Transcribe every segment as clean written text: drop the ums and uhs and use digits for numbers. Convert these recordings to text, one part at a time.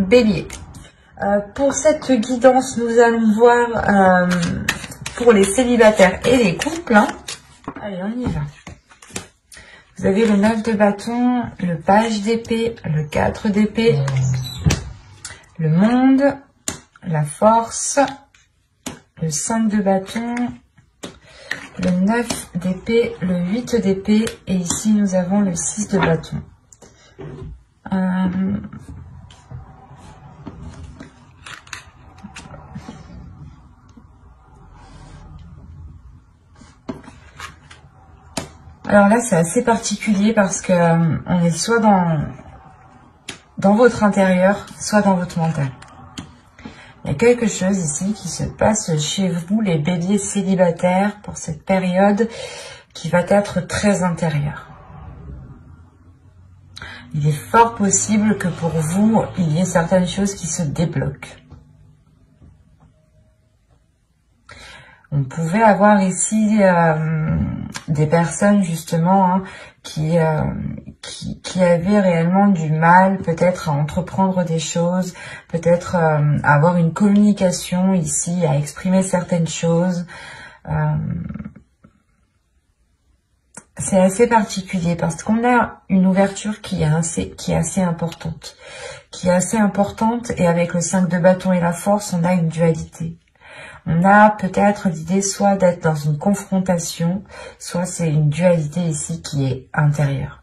Bélier. Pour cette guidance, nous allons voir pour les célibataires et les couples. Hein. Allez, on y va. Vous avez le 9 de bâton, le page d'épée, le 4 d'épée, le monde, la force, le 5 de bâton, le 9 d'épée, le 8 d'épée et ici nous avons le 6 de bâton. Alors là, c'est assez particulier parce que on est soit dans votre intérieur, soit dans votre mental. Il y a quelque chose ici qui se passe chez vous, les béliers célibataires, pour cette période qui va être très intérieure. Il est fort possible que pour vous, il y ait certaines choses qui se débloquent. On pouvait avoir ici des personnes justement hein, qui avaient réellement du mal peut-être à entreprendre des choses, peut-être à avoir une communication ici, à exprimer certaines choses. C'est assez particulier parce qu'on a une ouverture qui est assez importante. Et avec le 5 de bâton et la force, on a une dualité. On a peut-être l'idée soit d'être dans une confrontation, soit c'est une dualité ici qui est intérieure.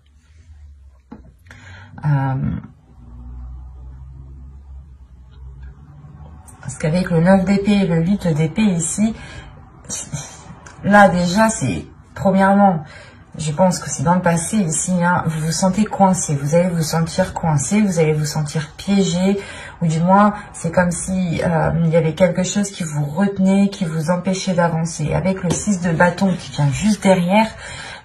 Parce qu'avec le 9 d'épée et le 8 d'épée ici, là déjà c'est, premièrement, je pense que c'est dans le passé ici, hein, vous vous sentez coincé, vous allez vous sentir coincé, vous allez vous sentir piégé, ou du moins c'est comme si il y avait quelque chose qui vous retenait, qui vous empêchait d'avancer. Avec le 6 de bâton qui vient juste derrière,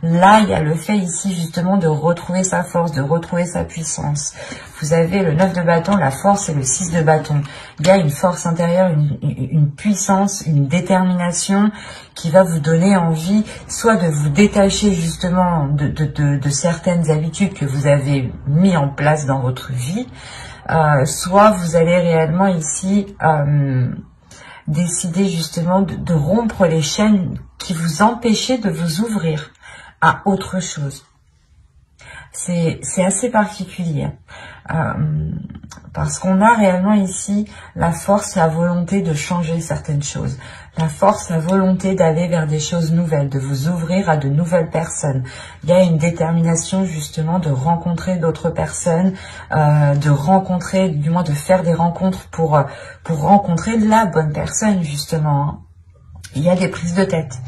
là il y a le fait ici justement de retrouver sa force, de retrouver sa puissance. Vous avez le 9 de bâton, la force et le 6 de bâton. Il y a une force intérieure, une puissance, une détermination qui va vous donner envie soit de vous détacher justement de certaines habitudes que vous avez mis en place dans votre vie, soit vous allez réellement ici décider justement de rompre les chaînes qui vous empêchaient de vous ouvrir à autre chose. C'est assez particulier parce qu'on a réellement ici la force, la volonté de changer certaines choses, la force, la volonté d'aller vers des choses nouvelles, de vous ouvrir à de nouvelles personnes. Il y a une détermination justement de rencontrer d'autres personnes, de rencontrer, du moins de faire des rencontres pour rencontrer la bonne personne justement. Hein. Il y a des prises de tête.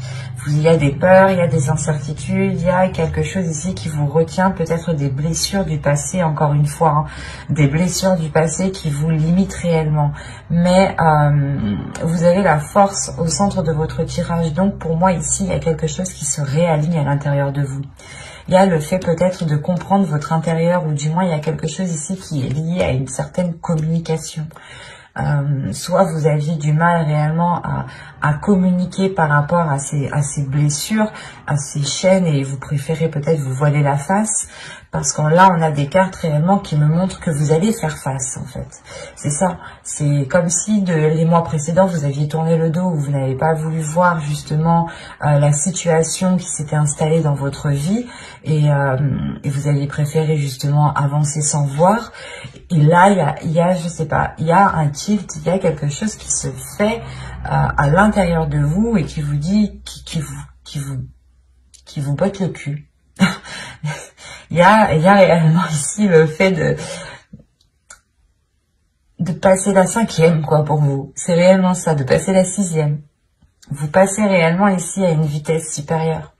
Il y a des peurs, il y a des incertitudes, il y a quelque chose ici qui vous retient, peut-être des blessures du passé, encore une fois, hein, des blessures du passé qui vous limitent réellement. Mais vous avez la force au centre de votre tirage, donc pour moi ici, il y a quelque chose qui se réaligne à l'intérieur de vous. Il y a le fait peut-être de comprendre votre intérieur, ou du moins il y a quelque chose ici qui est lié à une certaine communication. Soit vous aviez du mal réellement à communiquer par rapport à ces blessures, à ces chaînes, et vous préférez peut-être vous voiler la face, parce que là on a des cartes réellement qui me montrent que vous allez faire face en fait. C'est ça, c'est comme si les mois précédents vous aviez tourné le dos, ou vous n'avez pas voulu voir justement la situation qui s'était installée dans votre vie, et vous aviez préféré justement avancer sans voir. Et là il y a je sais pas, il y a un tilt, il y a quelque chose qui se fait à l'intérieur de vous et qui vous dit, qui vous botte le cul. Il y a réellement ici le fait de passer la 5e, quoi, pour vous. C'est réellement ça, de passer la 6e. Vous passez réellement ici à une vitesse supérieure.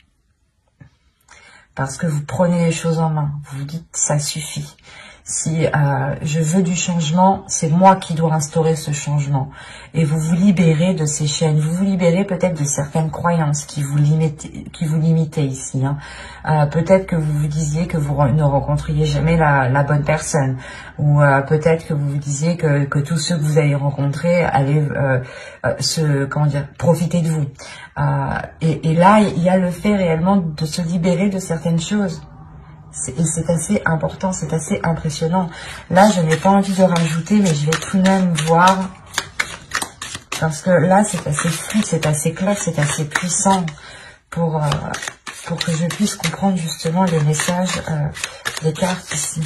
Parce que vous prenez les choses en main. Vous vous dites, ça suffit. Si je veux du changement, c'est moi qui dois instaurer ce changement. Et vous vous libérez de ces chaînes, vous vous libérez peut-être de certaines croyances qui vous limitaient ici. Hein. Peut-être que vous vous disiez que vous ne rencontriez jamais la bonne personne. Ou peut-être que vous vous disiez que tous ceux que vous allez rencontrer allaient profiter de vous. Et là, il y a le fait réellement de se libérer de certaines choses. Et c'est assez important, c'est assez impressionnant. Là, je n'ai pas envie de rajouter, mais je vais tout de même voir. Parce que là, c'est assez fluide, c'est assez clair, c'est assez puissant pour que je puisse comprendre justement les messages des cartes ici.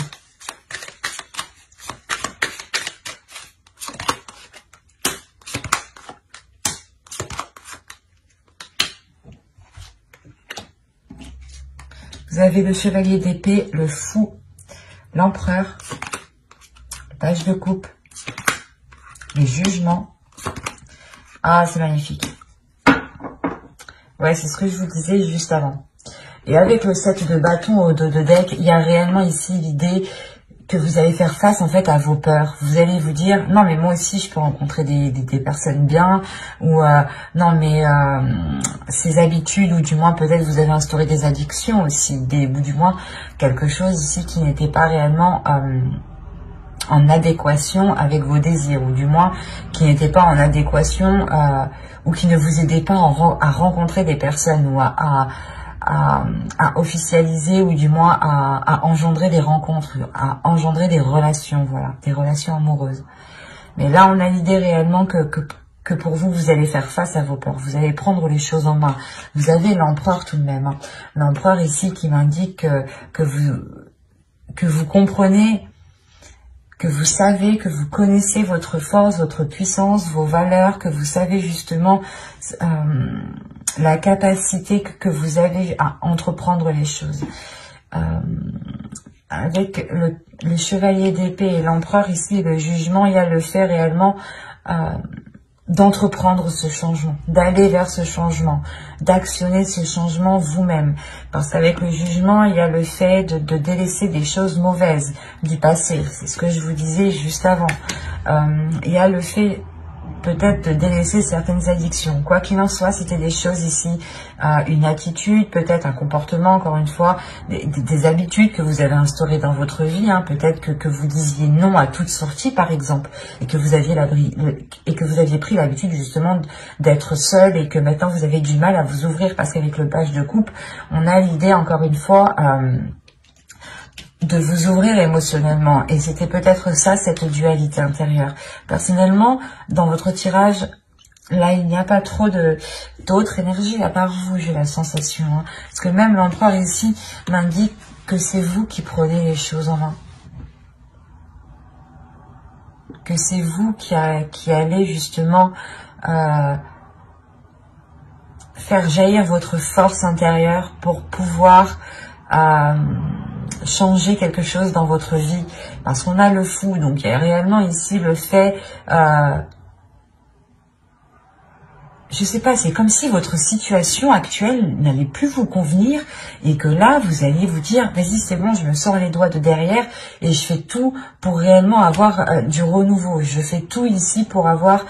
Vous avez le chevalier d'épée, le fou, l'empereur, le page de coupe, les jugements. Ah, c'est magnifique. Ouais, c'est ce que je vous disais juste avant. Et avec le 7 de bâton au dos de deck, il y a réellement ici l'idée que vous allez faire face en fait à vos peurs. Vous allez vous dire, non mais moi aussi je peux rencontrer des personnes bien, ou non mais ces habitudes, ou du moins peut-être vous avez instauré des addictions aussi, ou du moins quelque chose ici qui n'était pas réellement en adéquation avec vos désirs, ou du moins qui n'était pas en adéquation, ou qui ne vous aidait pas à rencontrer des personnes, ou à officialiser, ou du moins à engendrer des rencontres, à engendrer des relations, voilà, des relations amoureuses. Mais là, on a l'idée réellement que pour vous, vous allez faire face à vos peurs, vous allez prendre les choses en main. Vous avez l'empereur tout de même, hein. L'empereur ici qui m'indique que vous comprenez, que vous savez, que vous connaissez votre force, votre puissance, vos valeurs, que vous savez justement la capacité que vous avez à entreprendre les choses. Avec le chevalier d'épée et l'empereur ici, le jugement, il y a le fait réellement d'entreprendre ce changement, d'aller vers ce changement, d'actionner ce changement vous-même. Parce qu'avec le jugement, il y a le fait de délaisser des choses mauvaises du passé. C'est ce que je vous disais juste avant. Il y a le fait peut-être de délaisser certaines addictions. Quoi qu'il en soit, c'était des choses ici, une attitude, peut-être un comportement, encore une fois, des habitudes que vous avez instaurées dans votre vie, hein. Peut-être que vous disiez non à toute sortie, par exemple, et que vous aviez pris l'habitude justement d'être seul, et que maintenant vous avez du mal à vous ouvrir, parce qu'avec le page de coupe, on a l'idée, encore une fois, de vous ouvrir émotionnellement. Et c'était peut-être ça, cette dualité intérieure. Personnellement, dans votre tirage, là, il n'y a pas trop d'autres énergies à part vous, j'ai la sensation, hein. Parce que même l'empereur ici m'indique que c'est vous qui prenez les choses en main. Que c'est vous qui allez justement faire jaillir votre force intérieure pour pouvoir changer quelque chose dans votre vie, parce qu'on a le fou, donc il y a réellement ici le fait, je sais pas, c'est comme si votre situation actuelle n'allait plus vous convenir, et que là, vous allez vous dire, vas-y, c'est bon, je me sors les doigts de derrière, et je fais tout pour réellement avoir du renouveau. Je fais tout ici pour avoir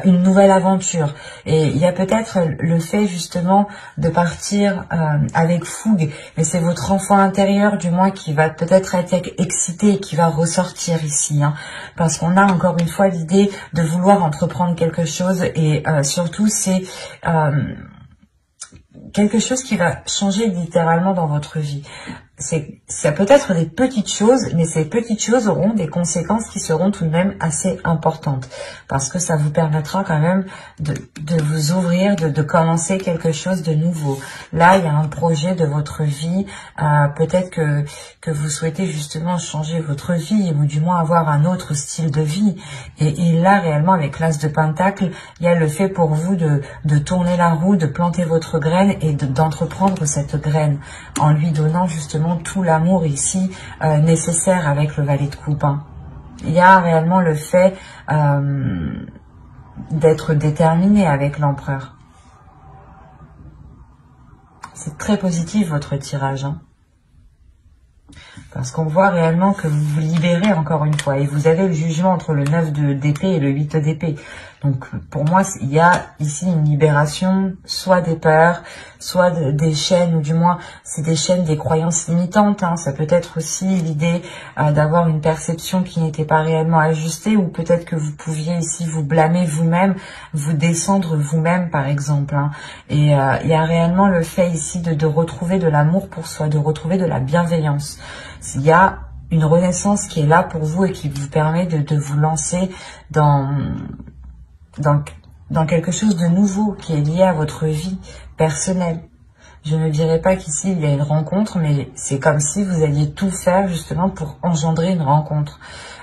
une nouvelle aventure. Et il y a peut-être le fait, justement, de partir avec fougue, mais c'est votre enfant intérieur, du moins, qui va peut-être être excité, et qui va ressortir ici, hein, parce qu'on a encore une fois l'idée de vouloir entreprendre quelque chose, et surtout, c'est quelque chose qui va changer littéralement dans votre vie. Ça peut être des petites choses, mais ces petites choses auront des conséquences qui seront tout de même assez importantes, parce que ça vous permettra quand même de vous ouvrir, de commencer quelque chose de nouveau. Là, il y a un projet de votre vie, peut-être que vous souhaitez justement changer votre vie, ou du moins avoir un autre style de vie. Et là, réellement, avec l'As de Pentacle, il y a le fait pour vous de tourner la roue, de planter votre graine, et d'entreprendre cette graine, en lui donnant justement tout l'amour ici nécessaire avec le valet de coupe, hein. Il y a réellement le fait d'être déterminé avec l'empereur. C'est très positif votre tirage, hein, parce qu'on voit réellement que vous vous libérez encore une fois, et vous avez le jugement entre le 9 d'épée et le 8 d'épée. Donc pour moi, il y a ici une libération, soit des peurs, soit des chaînes, ou du moins c'est des chaînes, des croyances limitantes. Hein. Ça peut être aussi l'idée d'avoir une perception qui n'était pas réellement ajustée, ou peut-être que vous pouviez ici vous blâmer vous-même, vous descendre vous-même par exemple. Hein. Et il y a réellement le fait ici de retrouver de l'amour pour soi, de retrouver de la bienveillance. Il y a une renaissance qui est là pour vous et qui vous permet de vous lancer dans quelque chose de nouveau qui est lié à votre vie personnelle. Je ne dirais pas qu'ici il y a une rencontre, mais c'est comme si vous alliez tout faire justement pour engendrer une rencontre.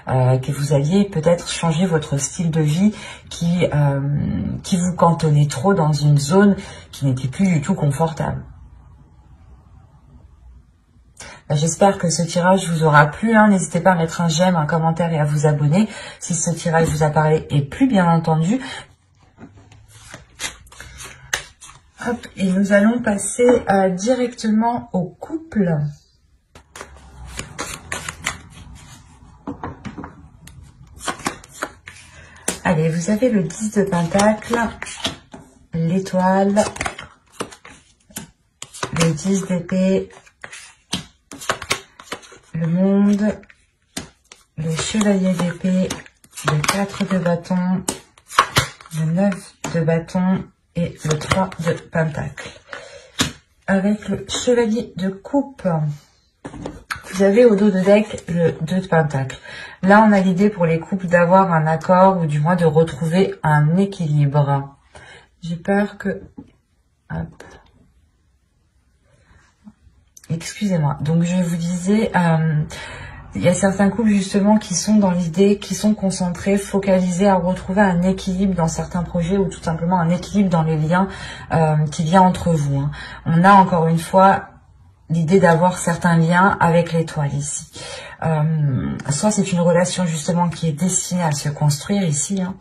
Que vous alliez peut-être changer votre style de vie qui vous cantonnait trop dans une zone qui n'était plus du tout confortable. J'espère que ce tirage vous aura plu. Hein. N'hésitez pas à mettre un j'aime, un commentaire et à vous abonner si ce tirage vous a parlé et plu, bien entendu. Hop, et nous allons passer directement au couple. Allez, vous avez le 10 de Pentacle, l'étoile, le 10 d'épée, le monde, le chevalier d'épée, le 4 de bâton, le 9 de bâton et le 3 de pentacle. Avec le chevalier de coupe, vous avez au dos de deck le 2 de pentacle. Là, on a l'idée pour les couples d'avoir un accord ou du moins de retrouver un équilibre. J'ai peur que... Hop. Excusez-moi. Donc, je vous disais... il y a certains couples justement qui sont dans l'idée, qui sont concentrés, focalisés à retrouver un équilibre dans certains projets ou tout simplement un équilibre dans les liens qu'il y a entre vous. Hein. On a encore une fois l'idée d'avoir certains liens avec l'étoile ici. Soit c'est une relation justement qui est destinée à se construire ici, hein.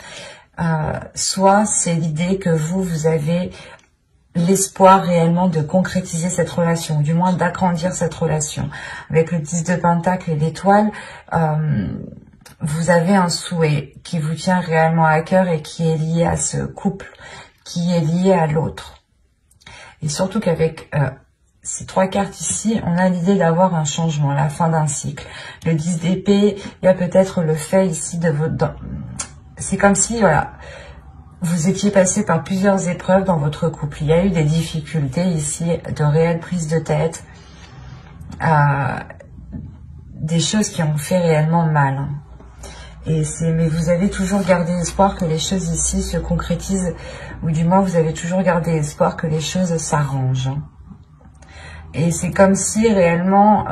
Soit c'est l'idée que vous avez l'espoir réellement de concrétiser cette relation, ou du moins d'agrandir cette relation. Avec le 10 de Pentacle et l'étoile, vous avez un souhait qui vous tient réellement à cœur et qui est lié à ce couple, qui est lié à l'autre. Et surtout qu'avec ces 3 cartes ici, on a l'idée d'avoir un changement, la fin d'un cycle. Le 10 d'épée, il y a peut-être le fait ici de votre... C'est comme si, voilà... Vous étiez passé par plusieurs épreuves dans votre couple. Il y a eu des difficultés ici, de réelles prises de tête, des choses qui ont fait réellement mal. Hein. Mais vous avez toujours gardé espoir que les choses ici se concrétisent, ou du moins vous avez toujours gardé espoir que les choses s'arrangent. Hein. Et c'est comme si réellement...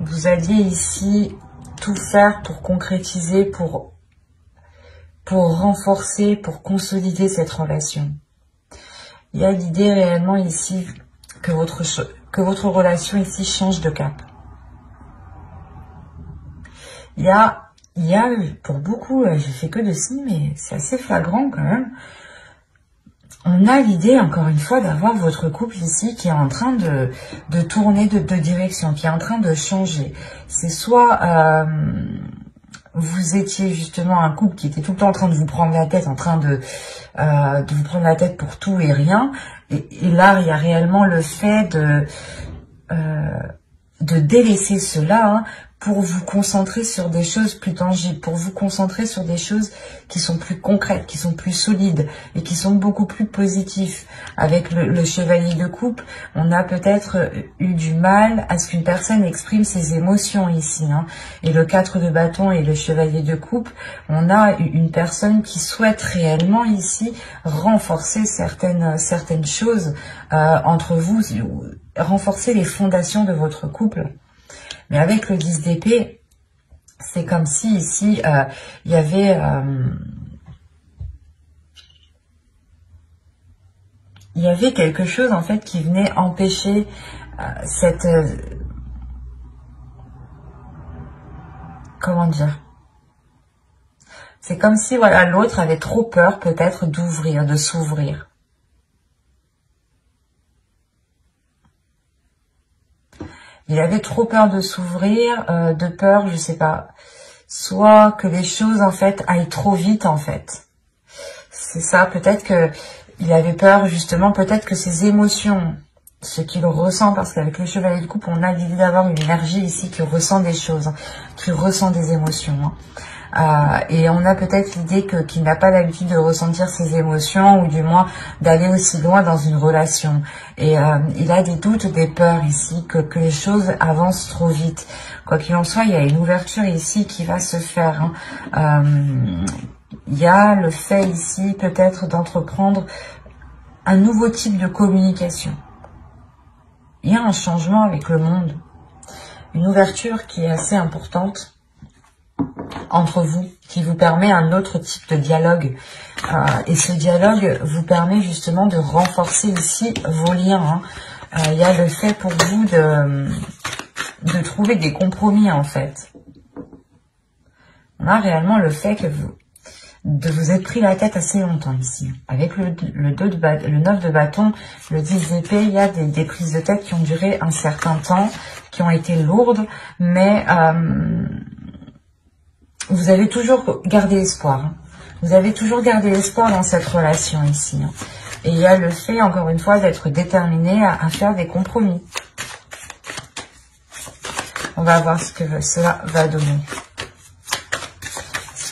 vous alliez ici tout faire pour concrétiser, pour renforcer, pour consolider cette relation. Il y a l'idée réellement ici que votre relation ici change de cap. Il y a pour beaucoup, je fais que de signes, mais c'est assez flagrant quand même. On a l'idée, encore une fois, d'avoir votre couple ici qui est en train de tourner de direction, qui est en train de changer. C'est soit vous étiez justement un couple qui était tout le temps en train de vous prendre la tête, en train de vous prendre la tête pour tout et rien. Et là, il y a réellement le fait de délaisser cela, hein, pour vous concentrer sur des choses plus tangibles, pour vous concentrer sur des choses qui sont plus concrètes, qui sont plus solides et qui sont beaucoup plus positifs. Avec le chevalier de coupe, on a peut-être eu du mal à ce qu'une personne exprime ses émotions ici. Hein. Et le 4 de bâton et le chevalier de coupe, on a une personne qui souhaite réellement ici renforcer certaines choses entre vous, renforcer les fondations de votre couple. Mais avec le 10 d'épée, c'est comme si ici, il y avait... il y avait quelque chose en fait qui venait empêcher cette... comment dire? C'est comme si voilà, l'autre avait trop peur peut-être d'ouvrir, de s'ouvrir. Il avait trop peur de s'ouvrir, de peur, je sais pas, soit que les choses en fait aillent trop vite en fait. C'est ça, peut-être que il avait peur justement, peut-être que ses émotions, ce qu'il ressent, parce qu'avec le chevalier de coupe, on a l'idée d'avoir une énergie ici qui ressent des choses, qui ressent des émotions. Et on a peut-être l'idée qu'il n'a pas l'habitude de ressentir ses émotions, ou du moins d'aller aussi loin dans une relation. Et il a des doutes, des peurs ici, que les choses avancent trop vite. Quoi qu'il en soit, il y a une ouverture ici qui va se faire. Il y a le fait ici peut-être d'entreprendre un nouveau type de communication. Il y a un changement avec le monde, une ouverture qui est assez importante entre vous, qui vous permet un autre type de dialogue. Et ce dialogue vous permet justement de renforcer ici vos liens. Il y a le fait pour vous de trouver des compromis en fait. On a réellement le fait que vous êtes pris la tête assez longtemps ici. Avec le 9 de bâton, le 10 d'épée, il y a des prises de tête qui ont duré un certain temps, qui ont été lourdes, mais vous avez toujours gardé espoir. Vous avez toujours gardé espoir dans cette relation ici. Et il y a le fait, encore une fois, d'être déterminé à faire des compromis. On va voir ce que cela va donner.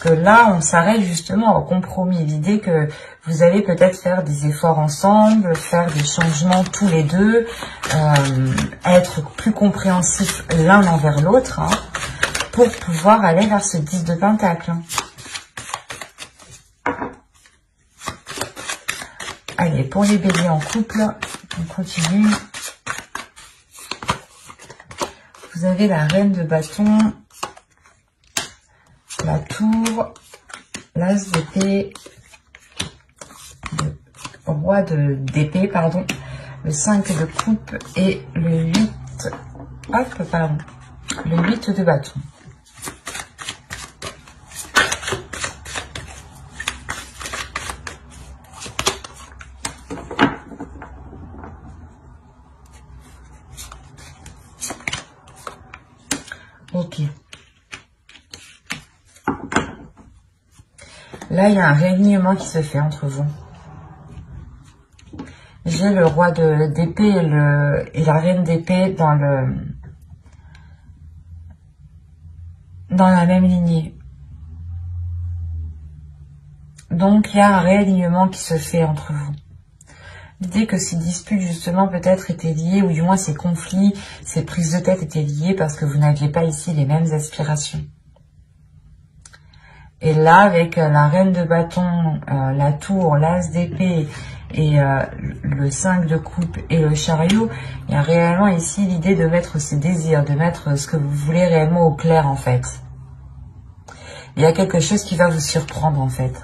Que là, on s'arrête justement au compromis. L'idée que vous allez peut-être faire des efforts ensemble, faire des changements tous les deux, être plus compréhensifs l'un envers l'autre, pour pouvoir aller vers ce 10 de Pentacle. Allez, pour les béliers en couple, on continue. Vous avez la reine de bâton, la tour, l'as d'épée, le roi d'épée, pardon, le 5 de coupe et le 8, le 8 de bâton. Ok. Là, il y a un réalignement qui se fait entre vous. J'ai le roi d'épée et la reine d'épée dans la même lignée. Donc, il y a un réalignement qui se fait entre vous. L'idée que ces disputes, justement, peut-être étaient liées, ou du moins ces conflits, ces prises de tête étaient liées parce que vous n'aviez pas ici les mêmes aspirations. Et là, avec la reine de bâton, la tour, l'as d'épée et le 5 de coupe et le chariot, il y a réellement ici l'idée de mettre ses désirs, de mettre ce que vous voulez réellement au clair en fait. Il y a quelque chose qui va vous surprendre en fait.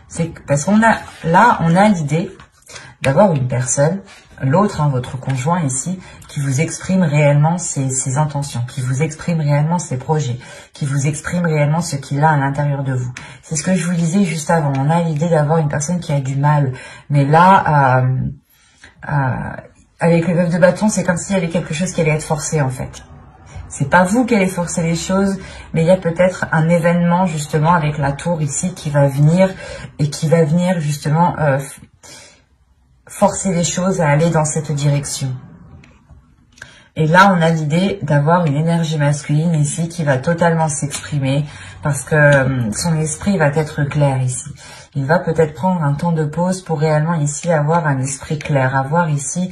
C'est parce qu'on a là, on a l'idée d'avoir une personne, l'autre, votre conjoint ici, qui vous exprime réellement ses intentions, qui vous exprime réellement ses projets, qui vous exprime réellement ce qu'il a à l'intérieur de vous. C'est ce que je vous disais juste avant. On a l'idée d'avoir une personne qui a du mal. Mais là, avec le 9 de bâton, c'est comme s'il y avait quelque chose qui allait être forcé en fait. C'est pas vous qui allez forcer les choses, mais il y a peut-être un événement justement avec la tour ici qui va venir et qui va venir justement forcer les choses à aller dans cette direction. Et là, on a l'idée d'avoir une énergie masculine ici qui va totalement s'exprimer parce que son esprit va être clair ici. Il va peut-être prendre un temps de pause pour réellement ici avoir un esprit clair, avoir ici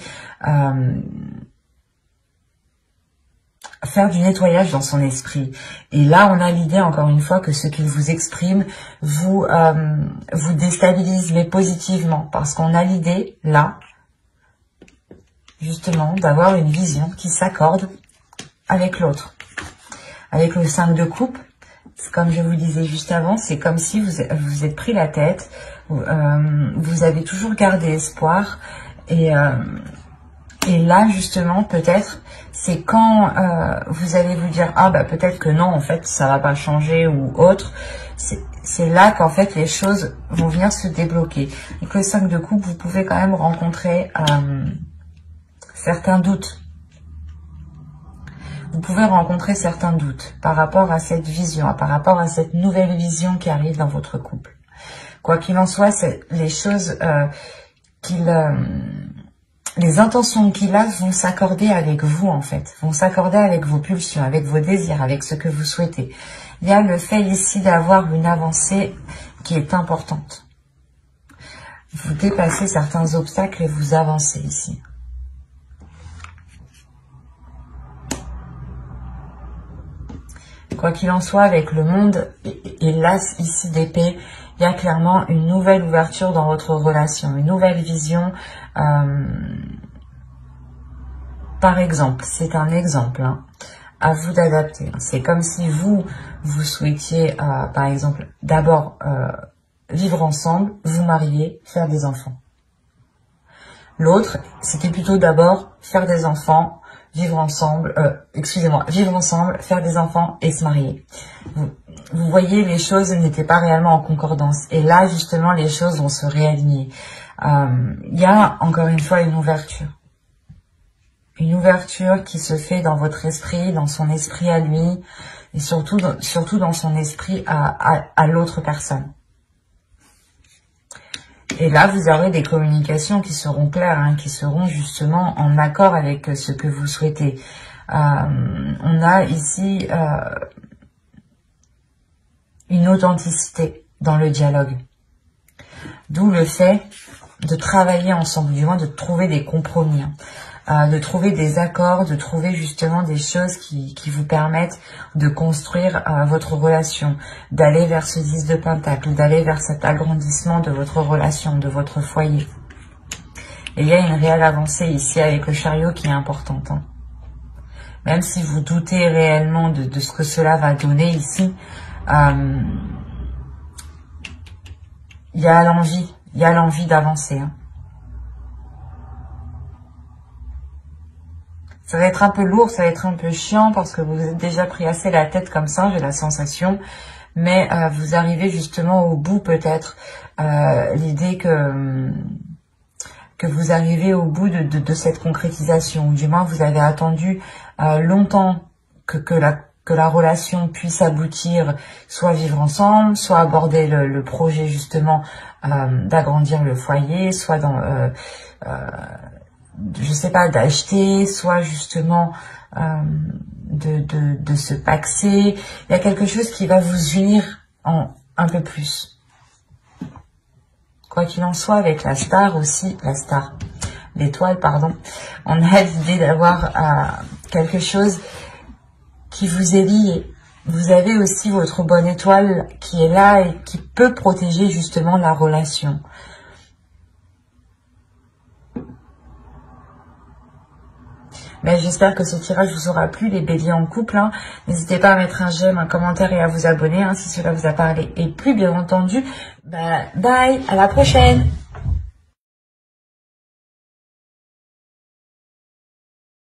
faire du nettoyage dans son esprit. Et là, on a l'idée, encore une fois, que ce qu'il vous exprime vous déstabilise, mais positivement. Parce qu'on a l'idée, là, justement, d'avoir une vision qui s'accorde avec l'autre. Avec le 5 de coupe, comme je vous disais juste avant, c'est comme si vous êtes pris la tête, vous avez toujours gardé espoir, et là, justement, peut-être, c'est quand vous allez vous dire « Ah, bah peut-être que non, en fait, ça va pas changer » ou autre. C'est là qu'en fait, les choses vont venir se débloquer. Avec le 5 de coupe, vous pouvez quand même rencontrer certains doutes. Vous pouvez rencontrer certains doutes par rapport à cette vision, par rapport à cette nouvelle vision qui arrive dans votre couple. Quoi qu'il en soit, les choses les intentions qu'il a vont s'accorder avec vous en fait, vont s'accorder avec vos pulsions, avec vos désirs, avec ce que vous souhaitez. Il y a le fait ici d'avoir une avancée qui est importante. Vous dépassez certains obstacles et vous avancez ici. Quoi qu'il en soit, avec le monde et l'as ici d'épée, il y a clairement une nouvelle ouverture dans votre relation, une nouvelle vision. Par exemple, c'est un exemple, hein, à vous d'adapter. C'est comme si vous souhaitiez, par exemple, d'abord vivre ensemble, vous marier, faire des enfants. L'autre, c'était plutôt d'abord faire des enfants, vivre ensemble, vivre ensemble, faire des enfants et se marier. Vous voyez, les choses n'étaient pas réellement en concordance. Et là, justement, les choses vont se réaligner. Il y a, encore une fois, une ouverture. Une ouverture qui se fait dans votre esprit, dans son esprit à lui, et surtout dans son esprit à l'autre personne. Et là, vous aurez des communications qui seront claires, hein, qui seront justement en accord avec ce que vous souhaitez. On a ici une authenticité dans le dialogue. D'où le fait de travailler ensemble, du moins de trouver des compromis, hein, de trouver des accords, de trouver justement des choses qui vous permettent de construire votre relation, d'aller vers ce 10 de Pentacle, d'aller vers cet agrandissement de votre relation, de votre foyer. Et il y a une réelle avancée ici avec le Chariot qui est importante, hein. Même si vous doutez réellement de ce que cela va donner ici, il y a l'envie d'avancer, hein. Ça va être un peu lourd, ça va être un peu chiant parce que vous êtes déjà pris assez la tête comme ça, j'ai la sensation. Mais vous arrivez justement au bout peut-être. L'idée que vous arrivez au bout de cette concrétisation. Du moins, vous avez attendu longtemps que la relation puisse aboutir, soit vivre ensemble, soit aborder le projet justement d'agrandir le foyer, soit dans... je sais pas, d'acheter, soit justement de se paxer. Il y a quelque chose qui va vous unir un peu plus. Quoi qu'il en soit, avec la star aussi, l'étoile, pardon, on a l'idée d'avoir quelque chose qui vous est lié. Vous avez aussi votre bonne étoile qui est là et qui peut protéger justement la relation. Mais j'espère que ce tirage vous aura plu, les béliers en couple, hein. N'hésitez pas à mettre un j'aime, un commentaire et à vous abonner, hein, si cela vous a parlé. Et plus bien entendu, bye, à la prochaine.